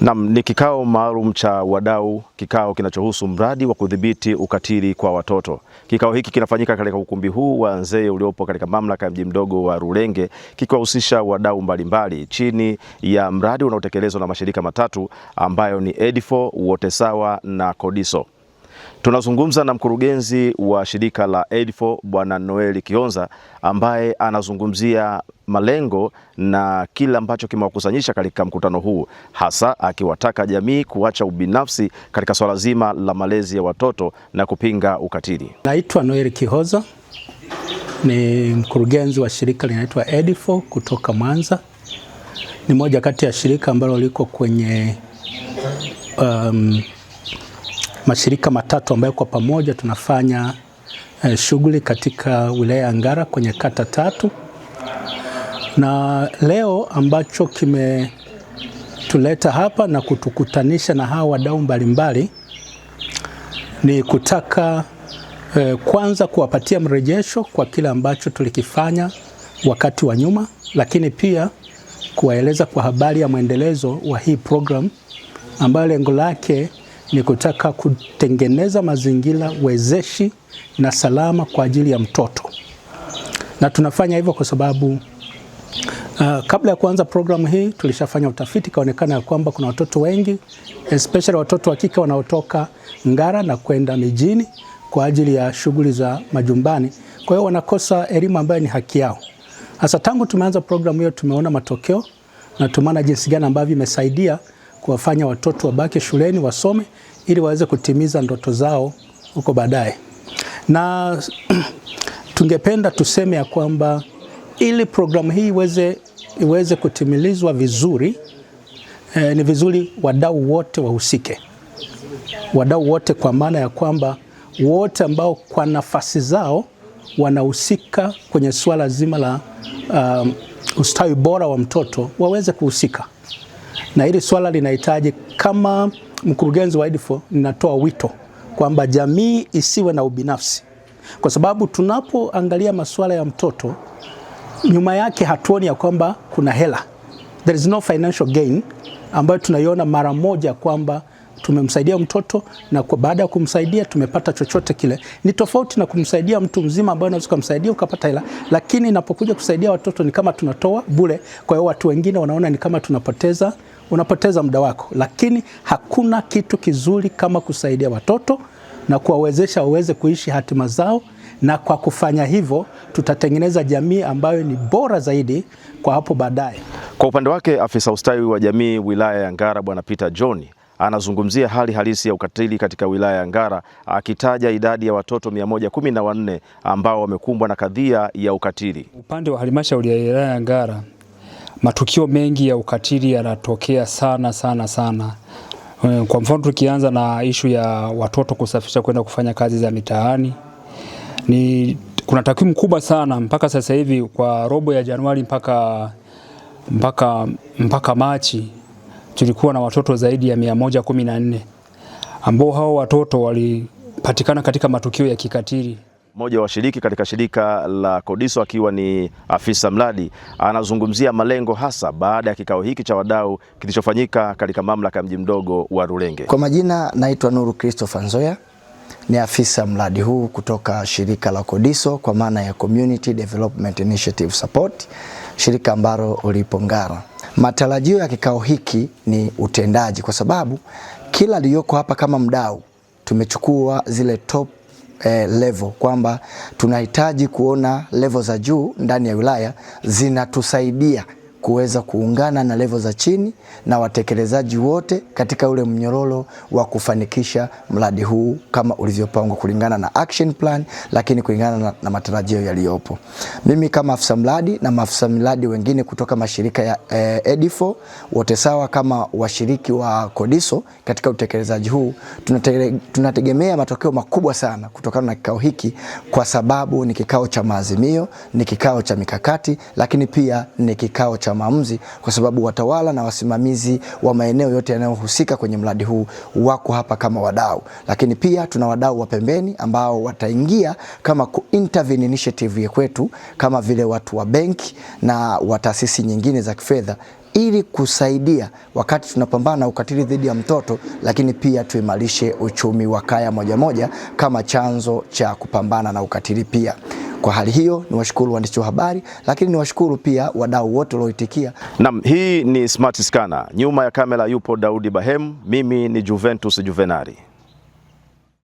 Ni kikao maalum cha wadau, kikao kinachohusu mradi wa kudhibiti ukatili kwa watoto. Kikao hiki kinafanyika katika ukumbi huu wa Nzeye uliopo katika mamlaka ya mji mdogo wa Rulenge, kikiwahusisha wadau mbalimbali chini ya mradi unaotekelezwa na mashirika matatu ambayo ni EDIFO, Wote Sawa na CODISO. Tunazungumza na mkurugenzi wa shirika la EDIFO Bwana Noel Kionza, ambaye anazungumzia malengo na kile ambacho kimewakusanyisha katika mkutano huu, hasa akiwataka jamii kuacha ubinafsi katika swala zima la malezi ya watoto na kupinga ukatili. Naitwa Noel Kionza, ni mkurugenzi wa shirika linaitwa EDIFO kutoka Mwanza. Ni moja kati ya shirika ambalo liko kwenye mashirika matatu ambayo kwa pamoja tunafanya shughuli katika wilaya ya Ngara kwenye kata tatu. Na leo ambacho kimetuleta hapa na kutukutanisha na hawa wadau mbalimbali ni kutaka kwanza kuwapatia mrejesho kwa kile ambacho tulikifanya wakati wa nyuma, lakini pia kuwaeleza kwa habari ya mwendelezo wa hii program ambayo lengo lake ni kutaka kutengeneza mazingira wezeshi na salama kwa ajili ya mtoto. Na tunafanya hivyo kwa sababu kabla ya kuanza programu hii tulishafanya utafiti, kaonekana ya kwamba kuna watoto wengi especially watoto wa kike wanaotoka Ngara na kwenda mijini kwa ajili ya shughuli za majumbani. Kwa hiyo wanakosa elimu ambayo ni haki yao. Sasa tangu tumeanza programu hiyo tumeona matokeo na tumeona jinsi gani ambavyo imesaidia kuwafanya watoto wabaki shuleni wasome ili waweze kutimiza ndoto zao huko baadaye. Na tungependa tuseme ya kwamba ili programu hii iweze kutimilizwa vizuri, ni vizuri wadau wote wahusike. Wadau wote kwa maana ya kwamba wote ambao kwa nafasi zao wanahusika kwenye swala zima la ustawi bora wa mtoto waweze kuhusika. Na hili swala linahitaji, kama mkurugenzi wa EDIFO, ninatoa wito kwamba jamii isiwe na ubinafsi. Kwa sababu tunapoangalia masuala ya mtoto, nyuma yake hatuoni ya kwamba kuna hela. There is no financial gain ambayo tunaiona mara moja kwamba tumemsaidia mtoto na kwa baada ya kumsaidia tumepata chochote kile. Ni tofauti na kumsaidia mtu mzima ambaye unaweza kumsaidia ukapata hela, lakini inapokuja kusaidia watoto ni kama tunatoa bure. Kwa hiyo watu wengine wanaona ni kama unapoteza muda wako, lakini hakuna kitu kizuri kama kusaidia watoto na kuwawezesha waweze kuishi hatima zao, na kwa kufanya hivyo tutatengeneza jamii ambayo ni bora zaidi kwa hapo baadaye. Kwa upande wake, afisa ustawi wa jamii wilaya ya Ngara Bwana Peter John anazungumzia hali halisi ya ukatili katika wilaya ya Ngara, akitaja idadi ya watoto 114 ambao wamekumbwa na kadhia ya ukatili. Upande wa halmashauri ya wilaya ya Ngara, matukio mengi ya ukatili yanatokea sana. Kwa mfano tukianza na ishu ya watoto kusafisha kwenda kufanya kazi za mitaani, kuna takwimu kubwa sana mpaka sasa hivi kwa robo ya Januari mpaka Machi tulikuwa na watoto zaidi ya 114 ambao hao watoto walipatikana katika matukio ya kikatili. Mmoja wa washiriki katika shirika la CODISO akiwa ni afisa mradi anazungumzia malengo hasa baada ya kikao hiki cha wadau kilichofanyika katika mamlaka ya mji mdogo wa Rulenge. Kwa majina naitwa Nuru Christopher Nzoya, ni afisa mradi huu kutoka shirika la CODISO kwa maana ya Community Development Initiative Support, shirika ambalo ulipo Ngara. Matarajio ya kikao hiki ni utendaji, kwa sababu kila aliyoko hapa kama mdau tumechukua zile top level, kwamba tunahitaji kuona level za juu ndani ya wilaya zinatusaidia kuweza kuungana na level za chini na watekelezaji wote katika ule mnyororo wa kufanikisha mradi huu kama ulivyopangwa kulingana na action plan, lakini kulingana na matarajio yaliyopo. Mimi kama afisa mradi na maafisa mradi wengine kutoka mashirika ya EDIFO, Wote Sawa kama washiriki wa CODISO katika utekelezaji huu, tunategemea matokeo makubwa sana kutokana na kikao hiki, kwa sababu ni kikao cha maazimio, ni kikao cha mikakati, lakini pia ni kikao cha maamuzi, kwa sababu watawala na wasimamizi wa maeneo yote yanayohusika kwenye mradi huu wako hapa kama wadau. Lakini pia tuna wadau wa pembeni ambao wataingia kama intervene initiative ya kwetu, kama vile watu wa benki na wa taasisi nyingine za kifedha ili kusaidia wakati tunapambana na ukatili dhidi ya mtoto, lakini pia tuimarishe uchumi wa kaya moja moja kama chanzo cha kupambana na ukatili pia. Kwa hali hiyo niwashukuru waandishi wa habari, lakini niwashukuru pia wadau wote walioitikia. Naam, hii ni Smart Scanner. Nyuma ya kamera yupo Daudi Bahemu, mimi ni Juventus Juvenari.